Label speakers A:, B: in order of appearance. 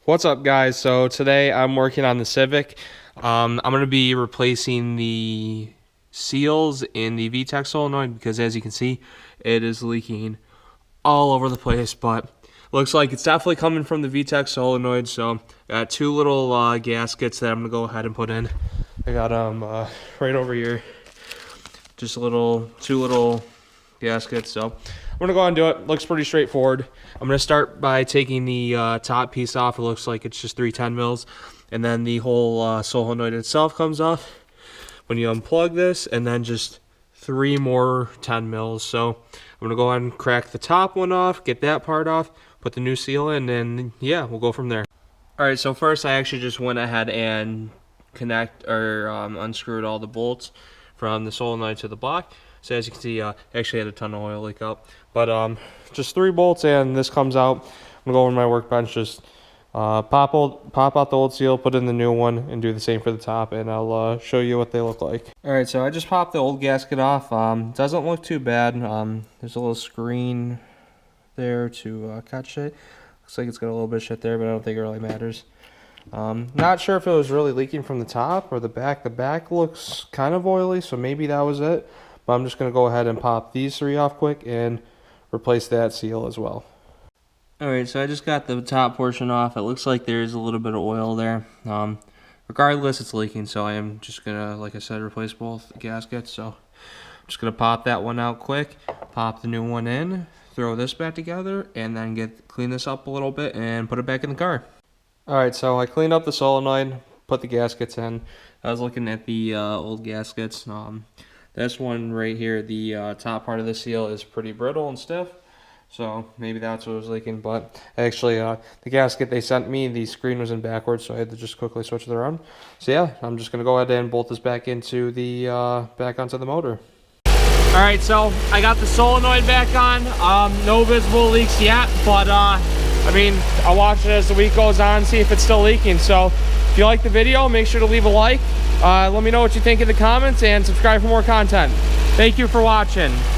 A: What's up, guys? So today I'm working on the Civic. I'm going to be replacing the seals in the VTEC Solenoid because, as you can see, it is leaking all over the place, but looks like it's definitely coming from the VTEC Solenoid. So I got two little gaskets that I'm going to go ahead and put in. I got them right over here, just two little gaskets. So I'm going to go ahead and do it. Looks pretty straightforward. I'm going to start by taking the top piece off. It looks like it's just 310 mils. And then the whole solenoid itself comes off when you unplug this, and then just 3 more 10 mils. So I'm going to go ahead and crack the top one off, get that part off, put the new seal in, and yeah, we'll go from there. Alright, so first I actually just went ahead and unscrewed all the bolts from the solenoid to the block. So as you can see, actually had a ton of oil leak out. But just 3 bolts, and this comes out. I'm going to go over my workbench, just pop out the old seal, put in the new one, and do the same for the top, and I'll show you what they look like. Alright, so I just popped the old gasket off. Doesn't look too bad. There's a little screen there to catch it. Looks like it's got a little bit of shit there, but I don't think it really matters. Not sure if it was really leaking from the top or the back. The back looks kind of oily, so maybe that was it. But I'm just going to go ahead and pop these 3 off quick and replace that seal as well. Alright, so I just got the top portion off. It looks like there's a little bit of oil there. Regardless, it's leaking, so I am just going to, like I said, replace both gaskets. So I'm just going to pop that one out quick, pop the new one in, throw this back together, and then clean this up a little bit and put it back in the car. Alright, so I cleaned up the solenoid, put the gaskets in. I was looking at the old gaskets. This one right here, the top part of the seal is pretty brittle and stiff, so maybe that's what was leaking. But actually, the gasket they sent me, the screen was in backwards, so I had to just quickly switch it around. So yeah, I'm just gonna go ahead and bolt this back into the back onto the motor. All right, so I got the solenoid back on. No visible leaks yet, but I mean, I'll watch it as the week goes on, see if it's still leaking. So if you like the video, make sure to leave a like. Let me know what you think in the comments and subscribe for more content. Thank you for watching.